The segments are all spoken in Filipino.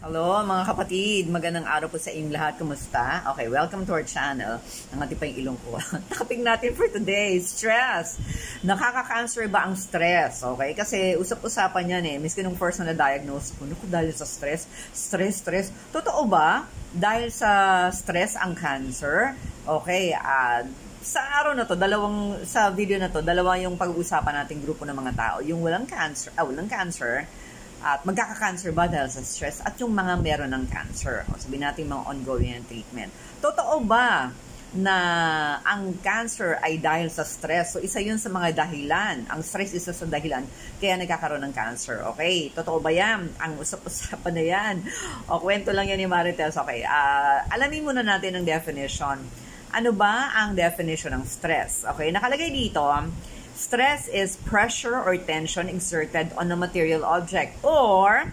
Hello mga kapatid, magandang araw po sa inyong lahat. Kumusta? Okay, welcome to our channel. Nangati pa yung ilong ko. Topic natin for today, stress. Nakaka-cancer ba ang stress? Okay, kasi usap-usapan yan Miski nung first na na-diagnose ko, naku, dahil sa stress. Totoo ba? Dahil sa stress ang cancer? Okay, sa araw na to, sa video na to, dalawa yung pag-uusapan nating grupo ng mga tao. Yung walang cancer, at magkaka-cancer ba dahil sa stress, at yung mga meron ng cancer. O sabihin natin mga ongoing treatment. Totoo ba na ang cancer ay dahil sa stress? So isa yun sa mga dahilan. Ang stress isa sa dahilan kaya nagkakaroon ng cancer. Okay, totoo ba yan? Ang usap-usapan na yan. O kwento lang yan ni Marites. Okay, alamin muna natin ang definition. Ano ba ang definition ng stress? Okay, nakalagay dito, stress is pressure or tension exerted on a material object or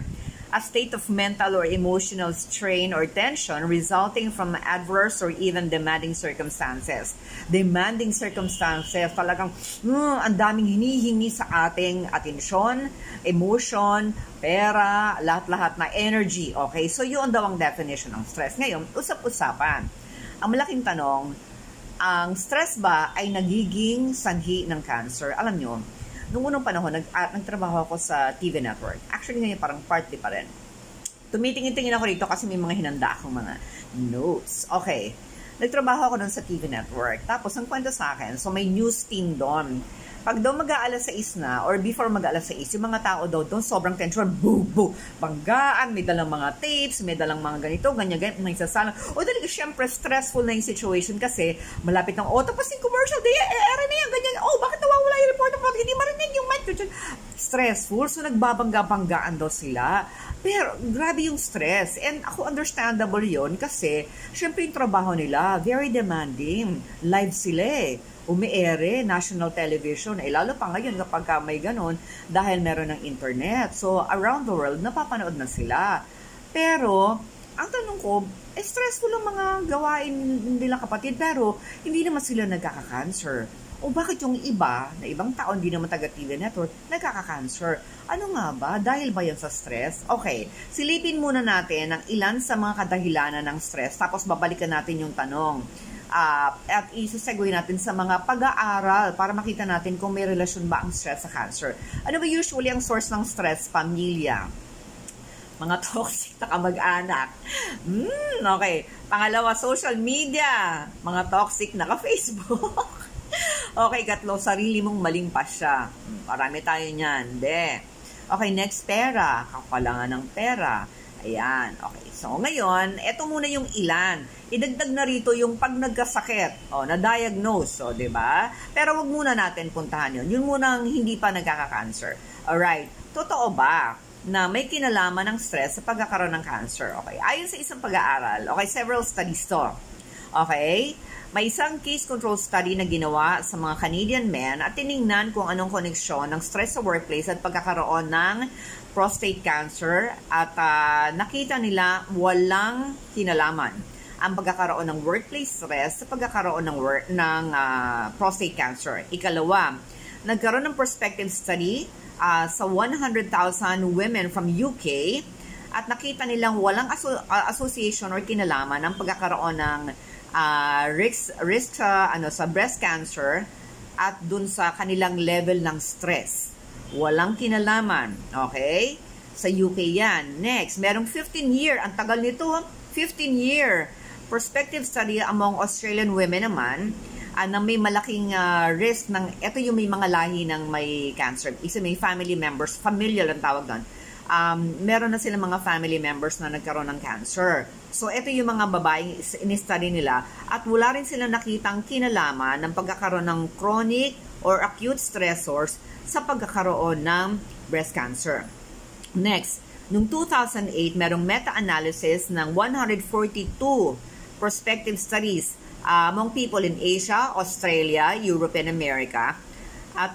a state of mental or emotional strain or tension resulting from adverse or even demanding circumstances. Demanding circumstances, talagang ang daming hinihingi sa ating atensyon, emotion, pera, lahat-lahat na energy. Okay, so yun daw ang definition ng stress. Ngayon, usap-usapan. Ang malaking tanong, ang stress ba ay nagiging sanhi ng cancer? Alam nyo, nung unang panahon, nagtrabaho ako sa TV network. Actually, ngayon parang partly pa rin. Tumitingin-tingin ako rito kasi may mga hinanda akong mga notes. Okay, nagtrabaho ako doon sa TV network. Tapos, ang kwento sa akin, so may news team doon. Pag daw mag-aalas 6 na, or before mag-aalas 6, yung mga tao daw doon, sobrang tension, boo, banggaan, may dalang mga tapes, may dalang mga ganito, ganyan, may sasalang. O talaga, syempre, stressful na yung situation kasi malapit ng, tapos yung commercial, era na yan, ganyan, bakit nawawala yung report, hindi marinig yung mic, stressful, so nagbabangga-banggaan daw sila. Pero, grabe yung stress. And ako, understandable yon kasi, syempre yung trabaho nila, very demanding. Live sila umiere, national television. Lalo pa ngayon kapag may ganun, dahil meron ng internet. So, around the world, napapanood na sila. Pero, ang tanong ko, stressful ang mga gawain nila kapatid, pero hindi naman sila nagkaka-cancer. O bakit yung iba, na ibang tao, hindi naman taga-TV network, nagkaka-cancer? Ano nga ba? Dahil ba yan sa stress? Okay, silipin muna natin ang ilan sa mga kadahilanan ng stress, tapos babalikan natin yung tanong. At isasegue natin sa mga pag-aaral para makita natin kung may relasyon ba ang stress sa cancer. Ano ba usually ang source ng stress? Pamilya. Mga toxic na kamag-anak. Okay. Pangalawa, social media. Mga toxic na ka-Facebook. Okay, katlo, sarili mong maling pasya. Marami tayo niyan. Okay, next, pera. Kakulangan ng pera. Ayan, okay. So, ngayon, eto muna yung ilan. Idagdag na rito yung pag nagkasakit, na-diagnose, diba? Pero wag muna natin puntahan yun. Yun muna ang hindi pa nagkaka-cancer. Alright, totoo ba na may kinalaman ng stress sa pagkakaroon ng cancer? Okay, ayon sa isang pag-aaral, several studies to. Okay, may isang case control study na ginawa sa mga Canadian men at tiningnan kung anong koneksyon ng stress sa workplace at pagkakaroon ng prostate cancer at nakita nila walang kinalaman ang pagkakaroon ng workplace stress sa pagkakaroon ng prostate cancer. Ikalawa, nagkaroon ng prospective study sa 100,000 women from UK at nakita nilang walang association or kinalaman ang pagkakaroon ng risk sa breast cancer at dun sa kanilang level ng stress. Walang kinalaman. Okay? Sa UK yan. Next, merong 15-year. Ang tagal nito, 15-year prospective study among Australian women naman na may malaking risk ng, ito yung may mga lahi ng may cancer. Isa may family members, familial ang tawag doon. Meron na silang mga family members na nagkaroon ng cancer. So, ito yung mga babaeng in-study nila at wala rin silang nakitang kinalaman ng pagkakaroon ng chronic or acute stressors sa pagkakaroon ng breast cancer. Next, noong 2008, merong meta-analysis ng 142 prospective studies among people in Asia, Australia, Europe, and America. At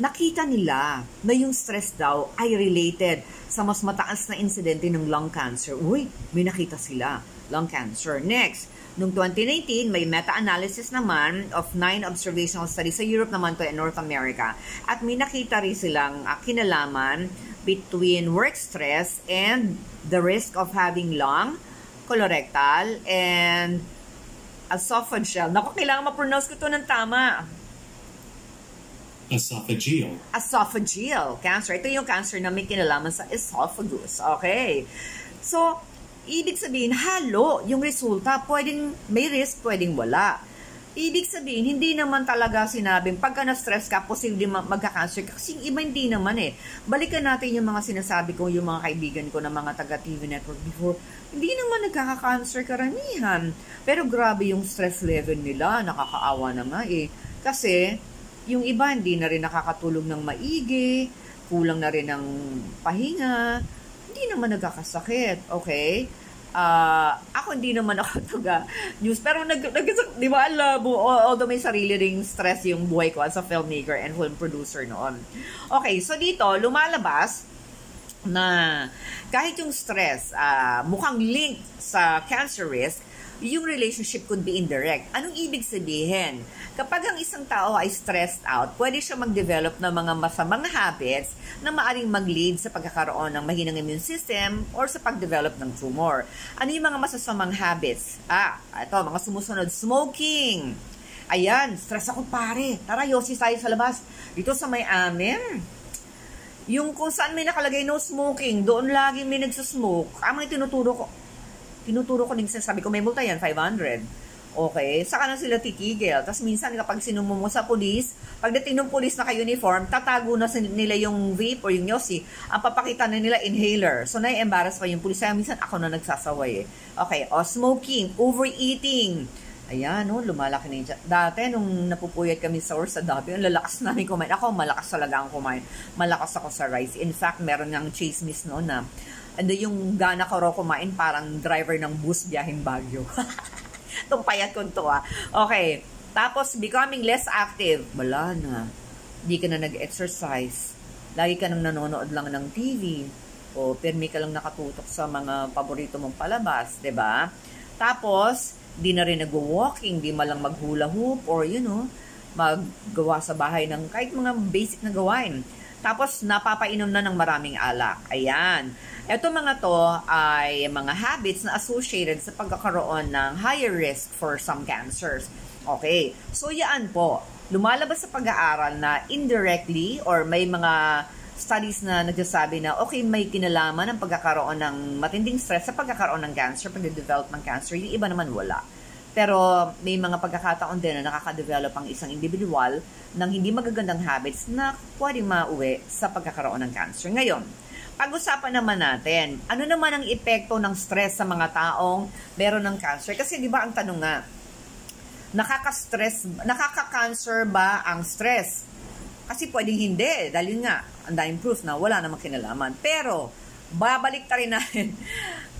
nakita nila na yung stress daw ay related sa mas mataas na insidente ng lung cancer. Uy, may nakita sila, lung cancer. Next, noong 2019, may meta-analysis naman of 9 observational studies sa Europe naman to and North America. At may nakita rin silang kinalaman between work stress and the risk of having lung, colorectal, and esophageal. Naku, kailangan ma-pronounce ko ito ng tama. Esophageal. Esophageal cancer. Ito yung cancer na may kinalaman sa esophagus. Okay. So, ibig sabihin, halo yung resulta. Pwedeng may risk, pwedeng wala. Ibig sabihin, hindi naman talaga sinabing pagka na-stress ka, posible magka-cancer ka. Kasi iba hindi naman eh. Balikan natin yung mga sinasabi ko, yung mga kaibigan ko na mga taga-TV network before. Hindi naman nagkaka-cancer karamihan. Pero grabe yung stress level nila. Nakakaawa na nga eh. Kasi, yung iba hindi na rin nakakatulog ng maigi, kulang na rin ng pahinga, hindi naman nagkakasakit, okay? Ako hindi naman ako taga-news, pero di ba, although may sarili ring stress yung buhay ko as a filmmaker and film producer noon. Okay, so dito, lumalabas na kahit yung stress, mukhang link sa cancer risk, yung relationship could be indirect. Anong ibig sabihin? Kapag ang isang tao ay stressed out, pwede siya mag-develop ng mga masamang habits na maaring mag-lead sa pagkakaroon ng mahinang immune system or sa pag-develop ng tumor. Ano yung mga masasamang habits? Ito, mga sumusunod. Smoking. Ayan, stress ako pare. Tara, yosi tayo sa labas. Dito sa may amin. Yung kung saan may nakalagay no smoking, doon lagi may nagsasmoke. Mga tinuturo ko din, sabi ko, may multa yan, 500. Okay, saka na sila titigil. Tapos minsan kapag sinumo mo sa pulis, pagdating ng pulis na ka-uniform, tatago na nila yung vape or yung yosi. Ang papakita na nila, inhaler. So, nai-embarrass pa yung pulis. Kaya minsan ako na nagsasaway eh. Okay, smoking, overeating. Ayan, lumalaki na yun. Dati, nung napupuyat kami sa dati, ang lalakas namin kumain. Ako, malakas talaga ang kumain. Malakas ako sa rice. In fact, meron ng chismis noon na yung gana ko raw kumain, parang driver ng bus biyaheng Baguio. Itong payat ko to Okay. Tapos, becoming less active. Wala na. Hindi ka na nag-exercise. Lagi ka nang nanonood lang ng TV. O permi ka lang nakatutok sa mga paborito mong palabas. 'Di ba? Tapos, di na rin nag-walking. Di malang maghula hoop or maggawa sa bahay ng kahit mga basic na gawain. Tapos, napapainom na ng maraming alak. Ayan. Ito mga to ay mga habits na associated sa pagkakaroon ng higher risk for some cancers. Okay. So, yan po. Lumalabas sa pag-aaral na indirectly or may mga studies na nagsasabi na okay, may kinalaman ang pagkakaroon ng matinding stress sa pagkakaroon ng cancer, pag-develop ng cancer. Yung iba naman wala. Pero may mga pagkakataon din na nakaka-develop ang isang individual ng hindi magagandang habits na pwedeng mauwi sa pagkakaroon ng cancer. Ngayon, pag-usapan naman natin, ano naman ang epekto ng stress sa mga taong meron ng cancer? Kasi di ba ang tanong nga, nakaka-cancer ba ang stress? Kasi pwedeng hindi, dahil nga, ang daming proof na wala namang kinalaman. Pero, babalik ta rin natin,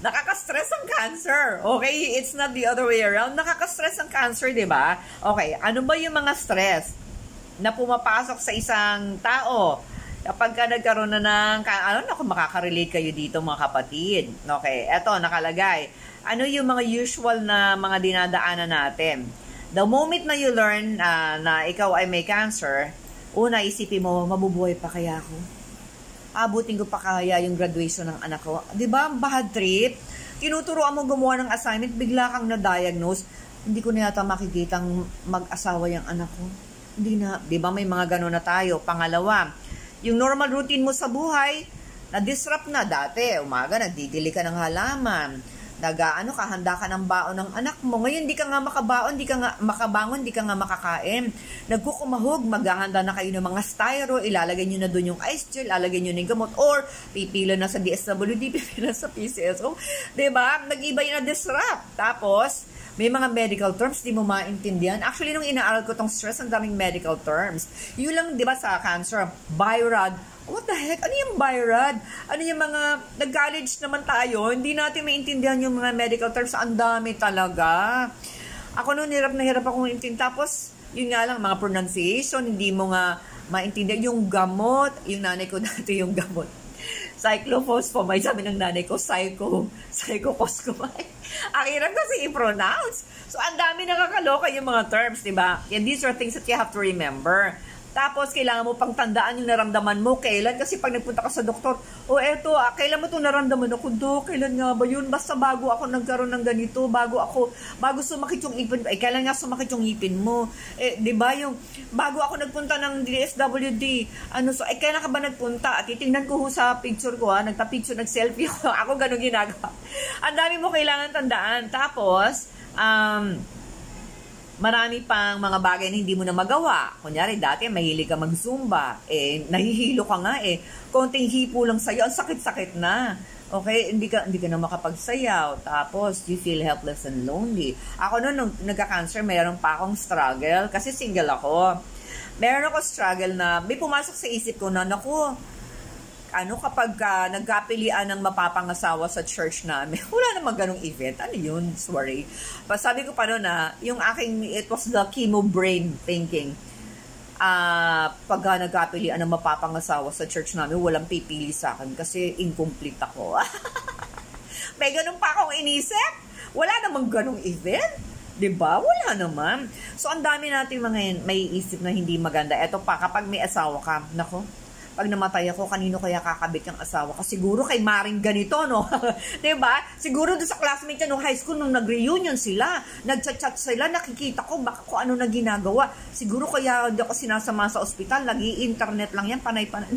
nakaka-stress ang cancer. Okay? It's not the other way around. Nakaka-stress ang cancer, di ba? Okay, ano ba yung mga stress na pumapasok sa isang tao? Kapag ka nagkaroon na ng, makaka-relate kayo dito mga kapatid. Okay, eto, nakalagay. Ano yung mga usual na mga dinadaanan natin? The moment na you learn na ikaw ay may cancer, una, isipin mo, mabubuhay pa kaya ako? Abutin ko pa kaya yung graduation ng anak ko? Diba, bad trip? Tinuturoan mo gumawa ng assignment, bigla kang na-diagnose, hindi ko na yata makikitang mag-asawa yung anak ko. Hindi na, diba may mga gano'n na tayo. Pangalawa, yung normal routine mo sa buhay, na-disrupt na dati. Umaga, nagdidili ka ng halaman. Handa ka ng baon ng anak mo. Ngayon, di ka nga makabaon, di ka nga makabangon, di ka nga makakain. Nagkukumahog, maghahanda na kayo ng mga styro, ilalagay nyo na doon yung ice gel, ilalagay nyo na yung gamot, or pipila na sa DSWD, pipila sa PCSO. Diba? Nag-iba yung na-disrupt. Tapos, may mga medical terms, di mo maintindihan. Actually, nung inaaral ko tong stress, ang daming medical terms. Yun lang, di ba, sa cancer, BI-RAD. What the heck? Ano yung BI-RAD? Ano yung mga, nag-college naman tayo, hindi natin maintindihan yung mga medical terms. Ang dami talaga. Ako noon, hirap na hirap akong intindihan. Tapos, yun nga lang, mga pronunciation, hindi mo nga maintindihan. Yung gamot, yung nanay ko dati yung gamot. Cyclophosphamide, sabi ng nanay ko, psychocoscomide. Ang hirap kasi i-pronounce. So, ang dami nakakaloka yung mga terms, diba? And these are things that you have to remember. Tapos, kailangan mo pang tandaan yung naramdaman mo. Kailan? Kasi pag nagpunta ka sa doktor, eto, kailan mo itong naramdaman ako, Dok? Kailan nga ba yun? Basta bago ako nagkaroon ng ganito, bago sumakit yung ipin, kailan nga sumakit yung ipin mo? Di ba yung, bago ako nagpunta ng DSWD, kailan ka ba nagpunta? At titingnan ko sa picture ko, nagta-picture, nag-selfie ko. Ako ganun ginagawa. Ang dami mo kailangan tandaan. Tapos, marami pang mga bagay na hindi mo na magawa. Kunyari, dati mahilig ka mag-zumba. Nahihilo ka nga konting hipo lang sa'yo, ang sakit-sakit na. Okay? Hindi ka na makapagsayaw. Tapos, you feel helpless and lonely. Ako nung nagka-cancer, mayroon pa akong struggle kasi single ako. Meron ako struggle na may pumasok sa isip ko na, naku, kapag nagkapilian ng mapapangasawa sa church namin, wala namang ganong event. Ano yun? Sorry. Sabi ko pa noon yung it was the chemo brain thinking. Pag nagkapilian ng mapapangasawa sa church namin, walang pipili sa akin kasi incomplete ako. May ganun pa akong inisip. Wala namang ganong event. Diba? Wala naman. So, ang dami natin mga may isip na hindi maganda. Eto pa, kapag may asawa ka, nako, pag namatay ako, kanino kaya kakabit yung asawa ko? Siguro kay Maring ganito, no? Diba? Siguro doon sa classmate niya nung high school, nung nag-reunion sila, nag-chat-chat sila, nakikita ko, baka kung ano na ginagawa. Siguro kaya hindi ako sinasama sa ospital, nag-i-internet lang yan, panay-panay.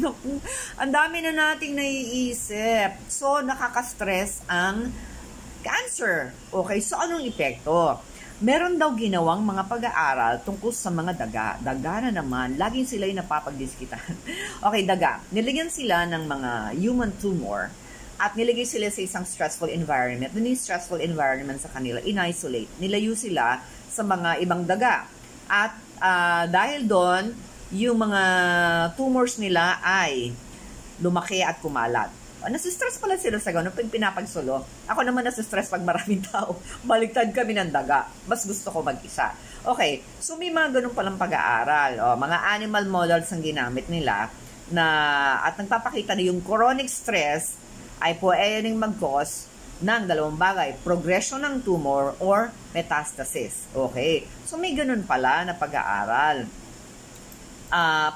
Ang dami na nating naiisip. So, nakaka-stress ang cancer. Okay, so anong epekto? Meron daw ginawang mga pag-aaral tungkol sa mga daga. Daga na naman, laging sila yung napapagdiskitan. Okay, daga. Niligyan sila ng mga human tumor at nilagay sila sa isang stressful environment. Doon yung stressful environment sa kanila, in-isolate. Nilayo sila sa mga ibang daga. At dahil doon, yung mga tumors nila ay lumaki at kumalat. Nasistress pala sila sa gano'n pag pinapagsulo. Ako naman nasistress pag maraming tao. Baliktad kami ng daga. Mas gusto ko mag-isa. Okay, so may mga ganun palang pag-aaral. Mga animal models ang ginamit nila at nagpapakita na yung chronic stress ay pwedeng mag-cause ng dalawang bagay. Progression ng tumor or metastasis. Okay, so may ganun pala na pag-aaral.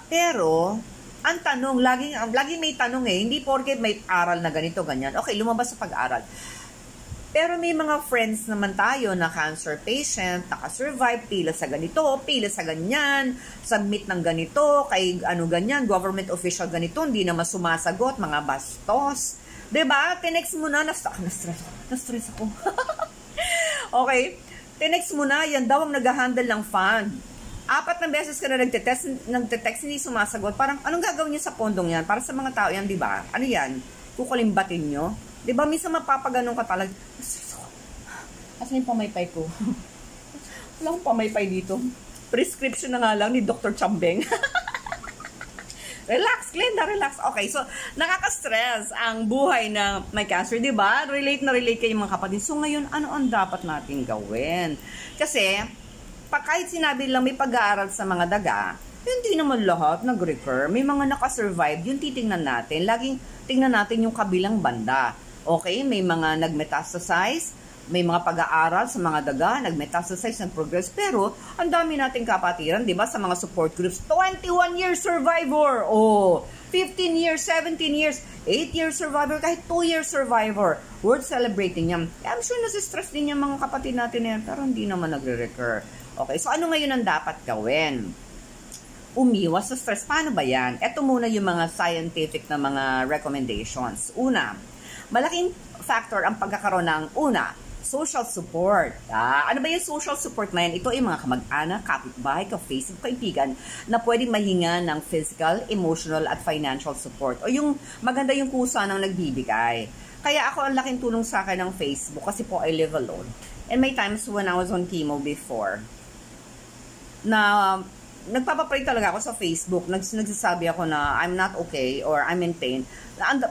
Pero ang tanong, laging may tanong hindi porket may aral na ganito, ganyan. Okay, lumabas sa pag-aral. Pero may mga friends naman tayo na cancer patient, naka-survive, pila sa ganito, pila sa ganyan, submit ng ganito, kay ganyan, government official ganito, hindi na masumasagot, mga bastos. Diba? Tinext mo na, na-stress ako. Okay, tinext mo na, yan daw ang nag-handle ng fund. 4 na beses ka na nagte-text, hindi sumasagot. Parang, anong gagawin niyo sa pondong yan? Para sa mga tao yan, di ba? Ano yan? Kukulimbatin nyo? Di ba, minsan mapapaganong ka talaga. Asan yung pamaypay ko? Wala akong pamaypay dito. Prescription na nga lang ni Dr. Chambeng. Relax, Glenda, relax. Okay, so, nakaka-stress ang buhay na may cancer, di ba? Relate na relate kayo mga kapatid. So, ngayon, ano ang dapat natin gawin? Kasi, kahit sinabi lang may pag-aaral sa mga daga, hindi naman lahat nag-recur. May mga nakasurvive, yung titingnan natin. Laging tingnan natin yung kabilang banda. Okay, may mga nag-metastasize, may mga pag-aaral sa mga daga, nag-metastasize, nag-progress. Pero, ang dami nating kapatiran, di ba, sa mga support groups. 21-year survivor! 15 years, 17 years, 8-year survivor, kahit 2-year survivor. Worth celebrating yan. I'm sure nasi-stress din yung mga kapatid natin na yan, pero hindi naman nagre-recur. Okay, so ano ngayon ang dapat gawin? Umiwas sa stress. Paano ba yan? Ito muna yung mga scientific na mga recommendations. Una, malaking factor ang pagkakaroon ng social support. Ano ba yung social support na yan? Ito ay mga kamag-anak, kapitbahay, ka-Facebook, kaibigan na pwedeng mahinga ng physical, emotional, at financial support. O yung maganda yung kusa ng nagbibigay. Kaya ako ang laking tulong sa akin ng Facebook kasi po I live alone. And may times when I was on chemo before, na nagpapapray talaga ako sa Facebook. Nagsasabi ako na I'm not okay or I'm in pain.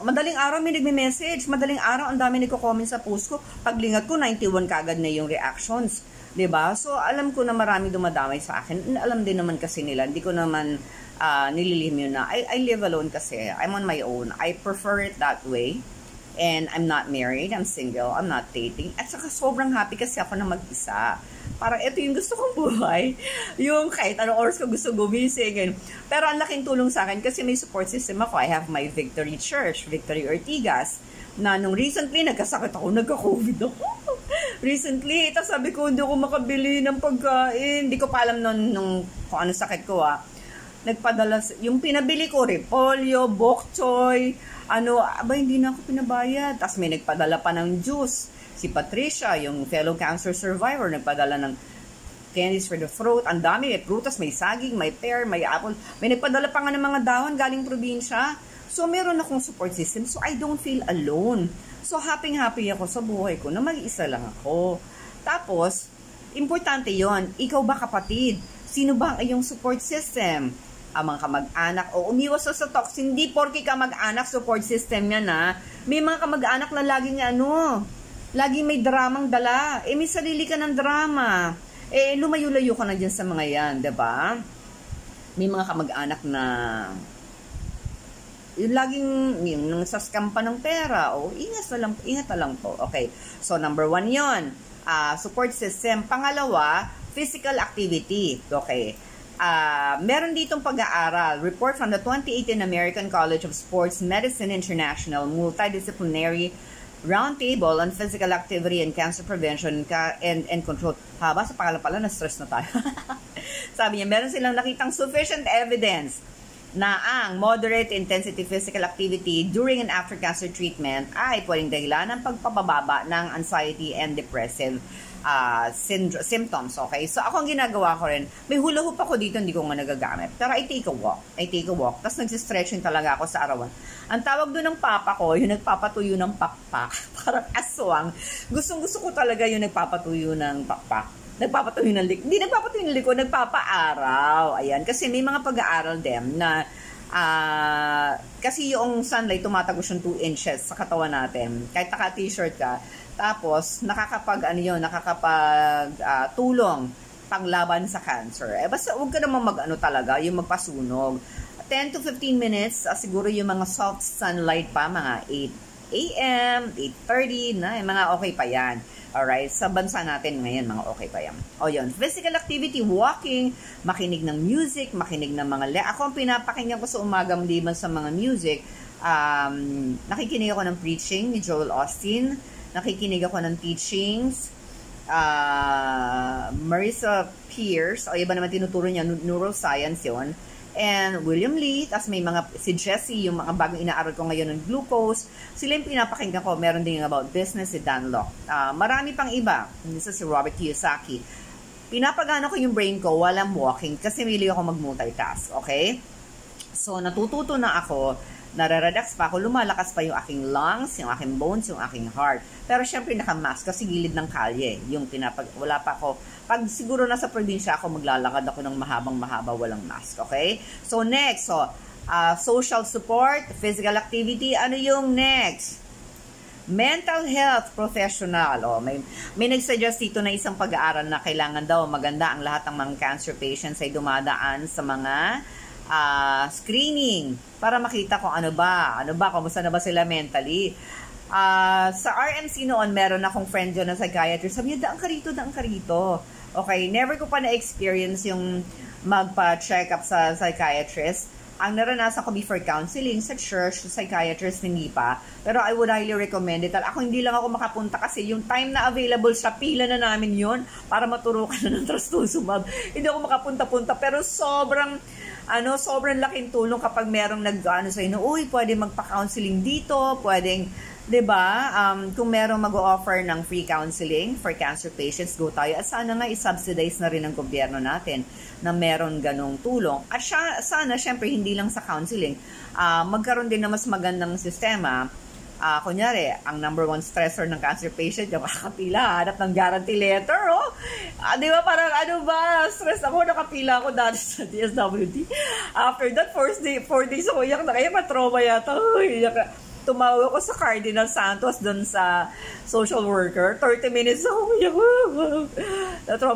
Madaling araw may nagme-message. Madaling araw ang dami nagko-comment sa post ko. Paglingat ko, 91 kagad na yung reactions. 'Di ba? So, alam ko na marami dumadamay sa akin. Alam din naman kasi nila. Hindi ko naman nililihim yun na. I live alone kasi. I'm on my own. I prefer it that way. And I'm not married. I'm single. I'm not dating. At saka sobrang happy kasi ako na mag-isa. Parang ito yung gusto kong buhay. Yung kahit anong oras ko gusto gumising. Pero ang laking tulong sa akin kasi may support system ako. I have my Victory Church, Victory Ortigas, na nung recently, nagkasakit ako, nagka-COVID ako. Recently, ito sabi ko, hindi ako makabili ng pagkain. Hindi ko pa alam nung kung ano sakit ko Nagpadala, yung pinabili ko, repolyo, bok choy, hindi na ako pinabayad. Tapos may nagpadala pa ng juice. Si Patricia, yung fellow cancer survivor, nagpadala ng candies for the throat. Ang dami, may prutas, may saging, may pear, may apple. May nagpadala pa nga ng mga dahon galing probinsya. So, meron akong support system. So, I don't feel alone. So, happy-happy ako sa buhay ko na mag-isa lang ako. Tapos, importante yon. Ikaw ba kapatid? Sino ba ang iyong support system? Ang mga kamag-anak o umiwas sa talks. Hindi porke kamag-anak support system yan May mga kamag-anak na laging may dramang dala. May sarili ka ng drama. Lumayo-layo ka na dyan sa mga yan, diba? May mga kamag-anak na yung laging yung sascam pa ng pera ingat na lang po. Okay. So, number 1 yon. Support system. Pangalawa, physical activity. Okay. Meron ditong pag-aaral. Report from the 2018 American College of Sports Medicine International Multidisciplinary Roundtable on Physical Activity and Cancer Prevention and Control. Haba sa pangalan pala, na-stress na tayo. Sabi niya, meron silang nakitang sufficient evidence na ang moderate intensity physical activity during and after cancer treatment ay pwedeng dahilan ng pagpapababa ng anxiety and depressive symptoms. Okay? So, ako ang ginagawa ko rin, may hula hoop ako dito, hindi ko nga nagagamit. Pero I take a walk. Tapos nagsistretching talaga ako sa arawan. Ang tawag doon ng papa ko, yung nagpapatuyo ng pakpak. Parang aswang. Gustong-gusto ko talaga yung nagpapatuyo ng pakpak. Nagpapatuyo ng likod. Hindi nagpapatuyo ng likod, nagpapaaraw. Ayan. Kasi may mga pag-aaral din na kasi yung sunlight tumatagos yung 2 inches sa katawan natin. Kahit naka-t-shirt ka. Tapos, tulong panglaban sa cancer. Basta huwag ka naman talaga, yung magpasunog. 10 to 15 minutes, siguro yung mga soft sunlight pa, mga 8 a.m., 8:30 na, mga okay pa yan. Alright, sa bansa natin ngayon, mga okay pa yan. Yun, physical activity, walking, makinig ng music, makinig ng mga Ako ang pinapakinggan ko sa umaga maliban sa mga music, nakikinig ako ng preaching ni Joel Austin, nakikinig ako ng teachings, Marissa Pierce, iba naman tinuturo niya, neuroscience yun, and William Lee, tas may si Jessie, yung mga bagong inaaral ko ngayon ng glucose, sila yung pinapakinggan ko, meron din yung about business, si Dan Lok. Marami pang iba, isa si Robert Kiyosaki. Pinapagana ko yung brain ko while I'm walking, kasi mili ako mag-multitask, okay? So, natututo na ako, nare-relax pa ako, lumalakas pa yung aking lungs, yung aking bones, yung aking heart. Pero syempre naka-mask kasi gilid ng kalye. Wala pa ako. Pag siguro nasa probinsya ako, maglalakad ako ng mahabang-mahaba, walang mask. Okay? So next, social support, physical activity. Ano yung next? Mental health professional. May nagsuggest dito na isang pag-aaral na kailangan daw maganda ang lahat ng mga cancer patients ay dumadaan sa mga screening para makita kung kumusta na ba sila mentally. Sa RMC noon, meron akong friend dyan na psychiatrist. Sabi niya, daan ka rito. Okay, never ko pa na-experience yung magpa-check up sa psychiatrist. Ang naranasan ko before counseling sa church, sa psychiatrist, hindi pa. Pero I would highly recommend it. Ako hindi lang ako makapunta kasi yung time na available sa pila na namin yon para maturukan na ng trastuzumab. Hindi ako makapunta-punta. Pero sobrang laking tulong kapag merong sa inyo, pwede magpa-counseling dito, pwedeng, 'di ba? Kung merong mag-o-offer ng free counseling for cancer patients, go tayo. At sana nga i-subsidize na rin ng gobyerno natin na meron ganong tulong. At sana, syempre, hindi lang sa counseling, magkaroon din na mas magandang sistema. Kunyari, ang number 1 stressor ng cancer patient, yung kakapila, hanap ng guarantee letter, di ba, parang stress ako, nakapila ako dati sa DSWD. After that, 4 days ako, iyak na kayo, matrauma yata, iyak na. tumawag ako sa Cardinal Santos doon sa social worker. 30 minutes ako umiyak.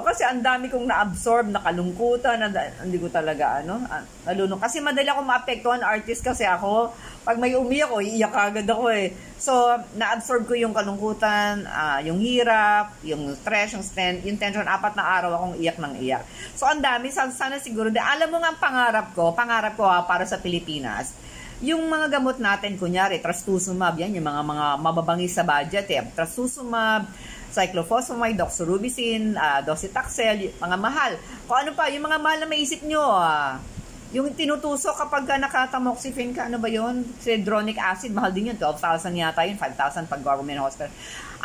Kasi ang dami kong na-absorb, nakalungkutan, hindi ko talaga, nalunok. Kasi madali ako maapektuhan, artist kasi ako. Pag may umiyak ko, iiyak agad ako eh. So, na-absorb ko yung kalungkutan, yung hirap, yung stress, yung tension. 4 na araw akong iyak ng iyak. So, ang dami. Sana siguro. Alam mo nga ang pangarap ko para sa Pilipinas. Yung mga gamot natin, kunyari, trastuzumab, yan, yung mga mababangis sa budget eh. Trastuzumab, cyclophosphamide, doxorubicin, docetaxel, mga mahal. Kung ano pa, yung mga mahal na maisip nyo, yung tinutusok kapag nakatamoxifen ka, ano ba yun? Cedronic acid, mahal din yun. 12,000 yata yun, 5,000 pag government hospital.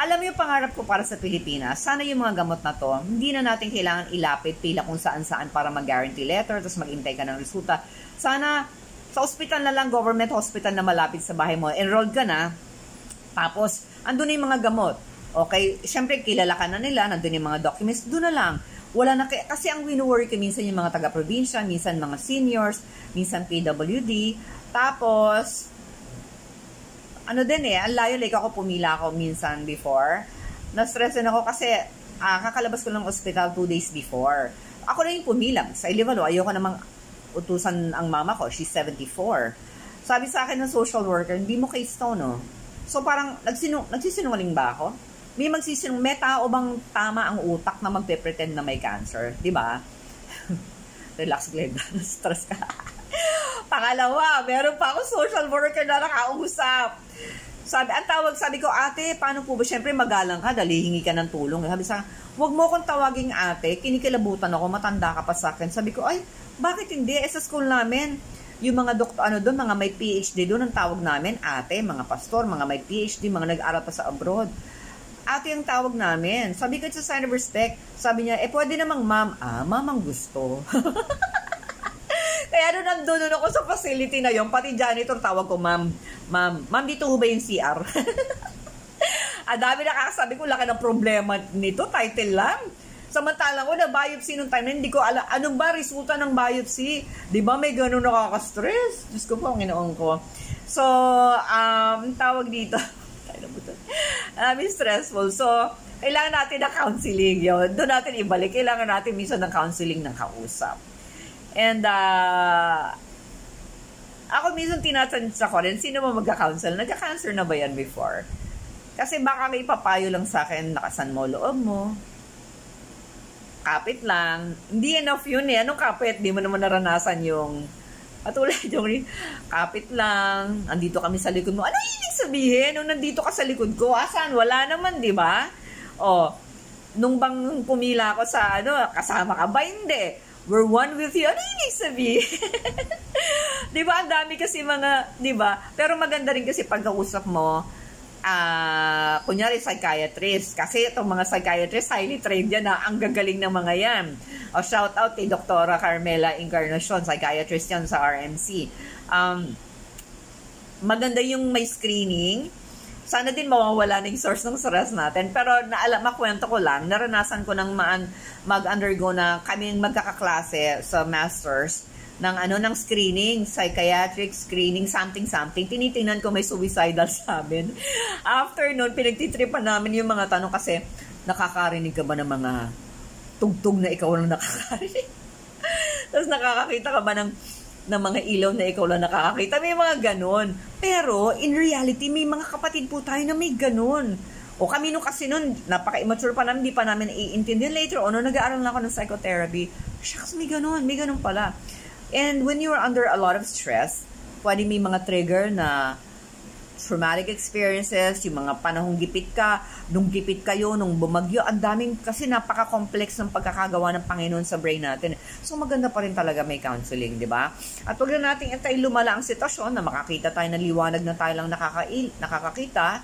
Alam mo yung pangarap ko para sa Pilipinas, sana yung mga gamot na to, hindi na natin kailangan ilapit pila kung saan-saan para mag-guarantee letter, tapos mag-intay ka ng resulta. Sana sa hospital na lang, government hospital na malapit sa bahay mo, enrolled ka na, tapos andun na yung mga gamot. Okay, syempre kilala ka na nila, nandun yung mga documents, doon na lang. Wala na kasi ang wino-worry ko minsan yung mga taga-probinsya, minsan mga seniors, minsan PWD, tapos ang layo, like ako pumila ako minsan before. Na-stress din ako kasi kakalabas ko ng hospital 2 days before. Ako na yung pumila sa Ilivalo, ayoko namang utusan ang mama ko, she's 74. Sabi sa akin ng social worker, hindi mo case to, no? So parang nagsisinungaling ba ako? May tao bang tama ang utak na magpe-pretend na may cancer? Di ba? Relax, Glenda. Stress ka. Pangalawa, meron pa ako social worker na nakausap. Sabi ko, ate, paano po ba? Siyempre, magalang ka, dali hingi ka ng tulong. Sabi sa wag mo akong tawaging ate, kinikilabutan ako, matanda ka pa sa akin. Sabi ko, ay, bakit hindi? Sa school namin, yung mga doktor, doon, mga may PhD doon, ang tawag namin, ate, mga pastor, mga may PhD, mga nag-aral pa sa abroad. Ate yung tawag namin. Sabi ko, it's a sign of respect. Sabi niya, pwede namang ma'am. Ma'am ang gusto. Kaya nandun ako sa facility na yun, pati janitor tawag ko, ma'am. Ma'am, dito ho ba yung CR? Ang dami nakakasabi ko, laki ng problema nito, title lang. Samantalang ko na biopsy nung time na hindi ko alam, anong ba resulta ng biopsy? Di ba may ganun nakaka-stress? Diyos ko po, ang inoon ko. So, tawag dito, stressful. So, kailangan natin ng counseling yun. Doon natin ibalik. Kailangan natin minsan ng counseling ng kausap. And, ako minsan tinatanong ko rin, sino ba magka-counsel? Nagka-cancer na ba yan before? Kasi baka may papayo lang sa akin, nakasan mo loob mo. Kapit lang. Hindi enough yun eh. Anong kapit? Di mo naman naranasan yung katulad yung kapit lang, andito kami sa likod mo. Ano ibig sabihin? Nung nandito ka sa likod ko, asan? Wala naman, di ba? Nung bang pumila ko sa kasama ka ba? Hindi. We're one with you. Ano ibig sabihin? Di ba? Ang dami kasi mga, di ba? Pero maganda rin kasi pagkausap mo, kunyari psychiatrist. Kasi itong mga psychiatrist, highly trained yan na ang gagaling ng mga yan. Shout out kay Dr. Carmela Encarnacion, psychiatrist yan sa RMC. Maganda yung may screening. Sana din mawawala na yung source ng stress natin. Pero makwento ko lang, naranasan ko nang mag-undergo na kaming magkakaklase sa masters ng screening, psychiatric screening, something. Tinitingnan ko may suicidal sa amin. After nun, pinagtitripan namin yung mga tanong kasi nakakarinig ka ba ng mga tugtog na ikaw lang nakakarinig? Tapos nakakakita ka ba ng mga ilaw na ikaw lang nakakakita? May mga ganon. Pero, in reality, may mga kapatid po tayo na may ganon. O kami nung kasi nun, napaka-immature pa namin, hindi pa namin iintindihan. Later on, nag-aaral na ako ng psychotherapy. Shucks, may ganon pala. And when you are under a lot of stress, pwede may mga trigger na traumatic experiences, yung mga panahong gipit ka, nung gipit kayo, nung bumagyo, ang daming, kasi napaka-complex ng pagkakagawa ng Panginoon sa brain natin. So, maganda pa rin talaga may counseling, di ba? At wag na natin antay lumala ang sitwasyon na makakita tayo ng liwanag na tayo lang nakakakita,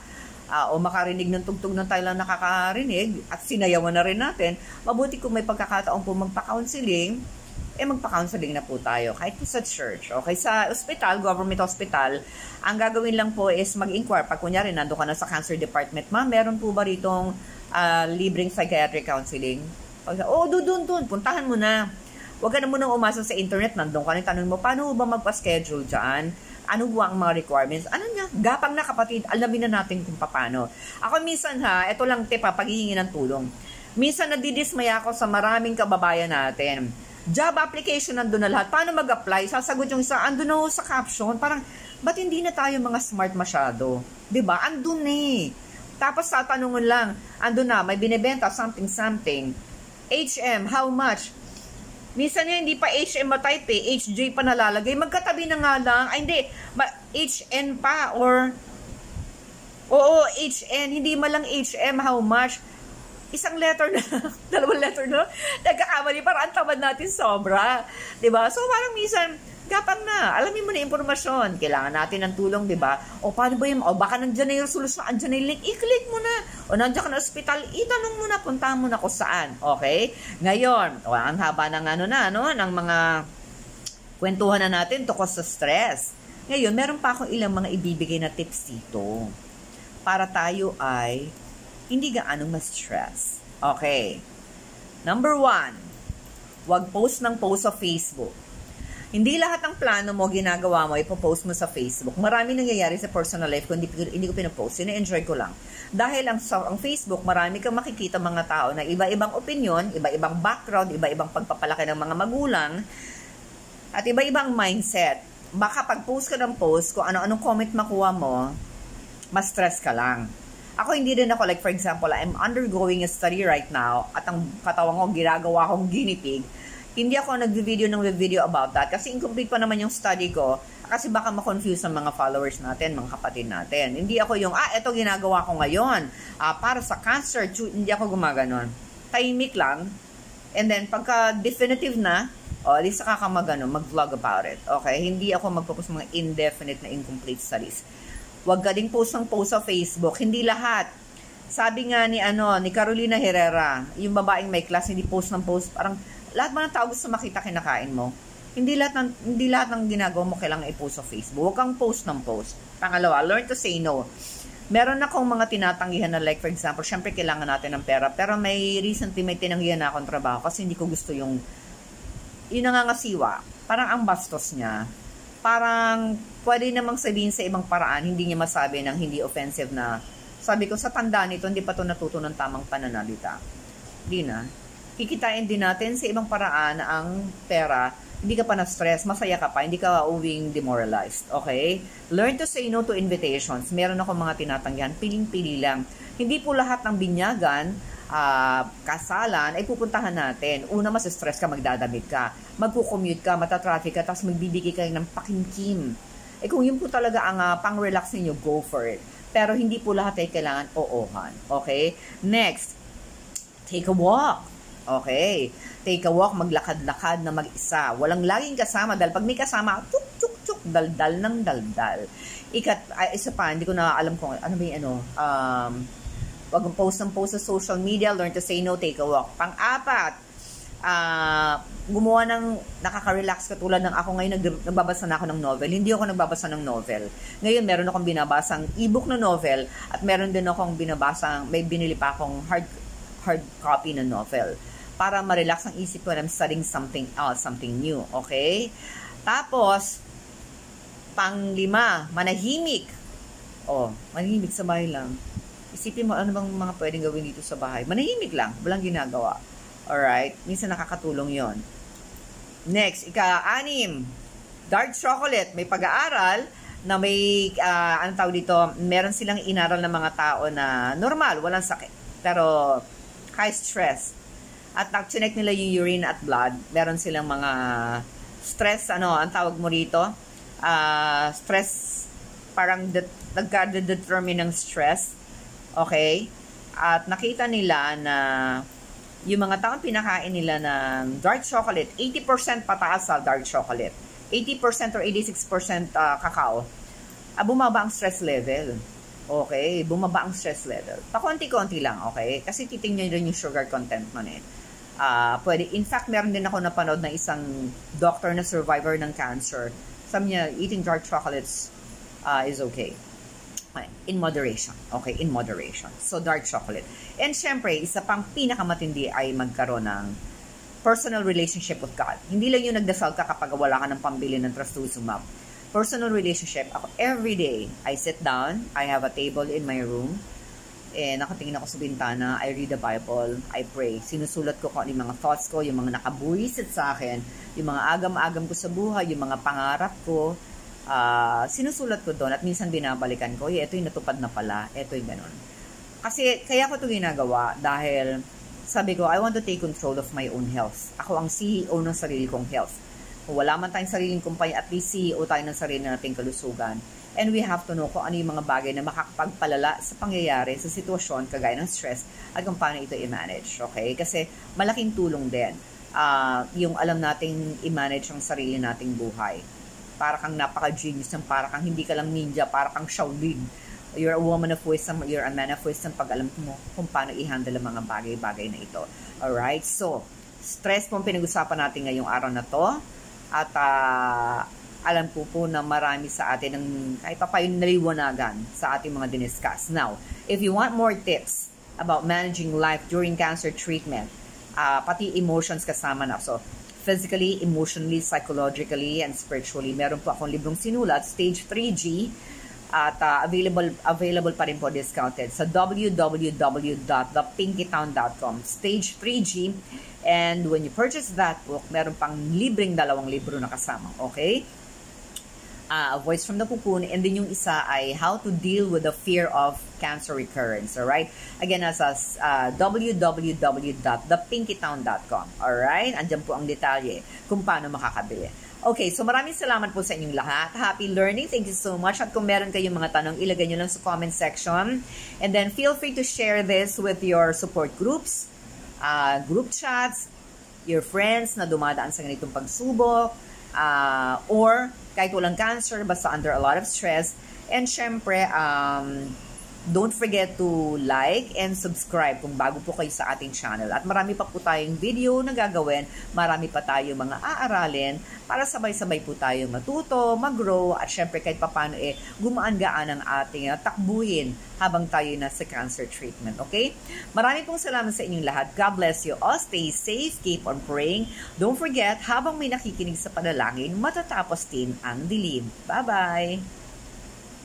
o makarinig ng tugtog na tayo lang nakakarinig, at sinayawan na rin natin. Mabuti kung may pagkakataon po magpa-counseling, magpa-counseling na po tayo. Kahit po sa church, okay, sa hospital, government hospital, ang gagawin lang po is mag-inquire. Pag kunyari, nandun ka na sa cancer department, ma'am, meron po ba ritong libreng psychiatric counseling? Doon, puntahan mo na. Huwag ka na munang umasa sa internet, nandun ka na, tanong mo, paano ba magpa-schedule dyan? Ano ba ang mga requirements? Ano niya? Gapang na kapatid, alamin na natin kung paano. Ako minsan ito lang paghihingi ng tulong. Minsan nadidismaya ako sa maraming kababayan natin. Job application nandun na lahat. Paano mag-apply? Sasagot yung isa, andun na sa caption. Parang, ba't hindi na tayo mga smart masyado? 'Di ba? Andun Tapos tatanungan lang, andun na, may binibenta, something. HM, how much? Minsan hindi pa HM ma-type HJ pa nalalagay. Magkatabi na nga lang. Ay, hindi. HN pa or HN. Hindi malang HM, how much? Isang letter na, dalawang letter na. Nagkakamali, parang ang tamad natin sobra. 'Di ba? So, parang minsan, gapang na. Alamin mo na impormasyon. Kailangan natin ng tulong, di ba? O paano ba yun? O baka nandyan na yung solusyon, andyan na yung link, i-click mo na. O nandyan ka na hospital, itanong mo na, puntahan mo na kung saan. Okay? Ngayon, ang haba ng ng mga kwentuhan na natin tungkol sa stress. Ngayon, meron pa akong ilang mga ibibigay na tips dito para tayo ay hindi gaanong ma-stress. Okay. Number 1, wag post ng post sa Facebook. Hindi lahat ng plano mo, ginagawa mo, ipopost mo sa Facebook. Marami nangyayari sa personal life ko, hindi ko pinapost. Sina-enjoy ko lang. Dahil ang Facebook, marami kang makikita mga tao na iba-ibang opinion, iba-ibang background, iba-ibang pagpapalaki ng mga magulang, at iba-ibang mindset. Baka pag-post ka ng post, kung ano-anong comment makuha mo, ma-stress ka lang. Ako hindi din ako, like for example, I'm undergoing a study right now, at ang katawan ko, ginagawa akong guinea pig. Hindi ako nag-video about that kasi incomplete pa naman yung study ko kasi baka ma-confuse ang mga followers natin, mga kapatid natin. Hindi ako yung, eto ginagawa ko ngayon para sa cancer. Hindi ako gumaganon. Tahimik lang. And then, pagka definitive na, di saka ka mag-vlog about it. Okay? Hindi ako magpo-post mga indefinite na incomplete studies. Huwag ka ding post ng post sa Facebook. Hindi lahat. Sabi nga ni Carolina Herrera, yung babaeng may class, hindi post ng post, parang lahat ba ng tao gusto makita kinakain mo? Hindi lahat ng ginagawa mo kailangan i-post sa Facebook. Huwag kang post ng post. Pangalawa, learn to say no. Meron akong mga tinatanggihan na like for example, syempre kailangan natin ng pera. Pero recently may tinanggihan na akong trabaho kasi hindi ko gusto yung nangangasiwa. Parang ang bastos niya. Parang pwede namang sabihin sa ibang paraan, hindi niya masabi ng hindi offensive na sabi ko sa tanda nito, hindi pa ito natuto ng tamang pananalita. Hindi na. Kikitain din natin sa ibang paraan ang pera, hindi ka pa na-stress, masaya ka pa, hindi ka uwing demoralized, okay? Learn to say no to invitations. Meron ako mga tinatanggihan, piling-pili lang. Hindi po lahat ng binyagan, kasalan, ay pupuntahan natin. Una, mas-stress ka, magdadamit ka. Magkukommute ka, matatraffic ka, tapos magbibigay ka ng pakimkim. Kung yun po talaga ang pang-relax ninyo, go for it. Pero hindi po lahat ay kailangan oohan, okay? Next, take a walk. Okay. Take a walk, maglakad-lakad na mag-isa. Walang laging kasama dahil pag may kasama, tuk-tuk-tuk, daldal ng daldal. Isa pa, hindi ko na alam kung ano ba yung wag mong post ng post sa social media, learn to say no, take a walk. Pang-apat, gumawa ng nakaka-relax katulad ng ako ngayon nagbabasa na ako ng novel. Hindi ako nagbabasa ng novel. Ngayon meron akong binabasang ebook na novel at meron din akong may binili pa akong hard copy na novel. Para ma-relax ang isip ko when I'm studying something else, something new. Okay? Tapos, pang-5, manahimik. Manahimik sa bahay lang. Isipin mo, ano bang mga pwedeng gawin dito sa bahay? Manahimik lang. Walang ginagawa. Alright? Minsan nakakatulong yon. Next, ika-6, dark chocolate. May pag-aaral na may, meron silang inaral ng mga tao na normal, walang sakit. Pero, high stress. At check nila yung urine at blood. Meron silang mga stress, ang tawag mo rito? Stress, parang nagka-determine ng stress. Okay? At nakita nila na yung mga taong pinakain nila ng dark chocolate, 80% pataas sa dark chocolate. 80% or 86% cacao. Bumaba ang stress level. Okay? Bumaba ang stress level. Pakonti-konti lang, okay? Kasi titingnan rin yung sugar content nun pwede. In fact, meron din ako napanood na isang doctor na survivor ng cancer. Sabi niya, eating dark chocolates is okay. In moderation. Okay, in moderation. So, dark chocolate. And syempre, isa pang pinakamatindi ay magkaroon ng personal relationship with God. Hindi lang yung nagdasal ka kapag wala ka ng pambili ng trastuzumab. personal relationship, ako every day, I sit down, I have a table in my room, nakatingin ako sa bintana, I read the Bible, I pray. Sinusulat ko kung ano yung mga thoughts ko, yung mga nakabuwisit sa akin, yung mga agam-agam ko sa buhay, yung mga pangarap ko, sinusulat ko doon at minsan binabalikan ko, ito yung natupad na pala, ito yung ganun. Kasi kaya ko ito ginagawa dahil sabi ko, I want to take control of my own health. Ako ang CEO ng sarili kong health. Kung wala man tayong sariling kumpanya, at least CEO tayo ng sarili nating kalusugan. And we have to know kung ano yung mga bagay na makakapagpalala sa pangyayari, sa sitwasyon, kagaya ng stress, at kung paano ito i-manage. Okay? Kasi malaking tulong din yung alam nating i-manage ang sarili nating buhay. Para kang napaka-genius, para kang hindi ka lang ninja, para kang Shaolin. You're a woman of wisdom, you're a man of wisdom pag alam mo kung paano i-handle ang mga bagay-bagay na ito. Alright? So, stress po ang pinag-usapan natin ngayong araw na to. At alam po na marami sa atin ng kahit pa yung naliwanagan sa ating mga diniscuss. Now, if you want more tips about managing life during cancer treatment, pati emotions kasama na. So, physically, emotionally, psychologically, and spiritually, meron po akong librong sinulat, Stage 3G, at available pa rin po discounted sa www.thepinkytown.com, Stage 3G. And when you purchase that book, meron pang libreng 2 libro na kasama. Okay? A Voice from the Cocoon, and then yung isa ay How to Deal with the Fear of Cancer Recurrence. Alright? Again, nasa www.thepinkytown.com. Alright? Andyan po ang detalye kung paano makakabili. Okay, so maraming salamat po sa inyong lahat. Happy learning. Thank you so much. At kung meron kayong mga tanong, ilagay nyo lang sa comment section. And then feel free to share this with your support groups, group chats, your friends na dumadaan sa ganitong pagsubok, or kahit walang cancer, basta under a lot of stress. And syempre, don't forget to like and subscribe kung bago po kayo sa ating channel. At marami pa po tayong video na gagawin, marami pa tayong mga aaralin para sabay-sabay po tayo matuto, mag-grow, at syempre kahit papano gumaan-gaan ang ating takbuhin habang tayo nasa cancer treatment. Okay? Marami pong salamat sa inyong lahat. God bless you all. Stay safe. Keep on praying. Don't forget, habang may nakikinig sa panalangin, matatapos din ang dilim. Bye-bye!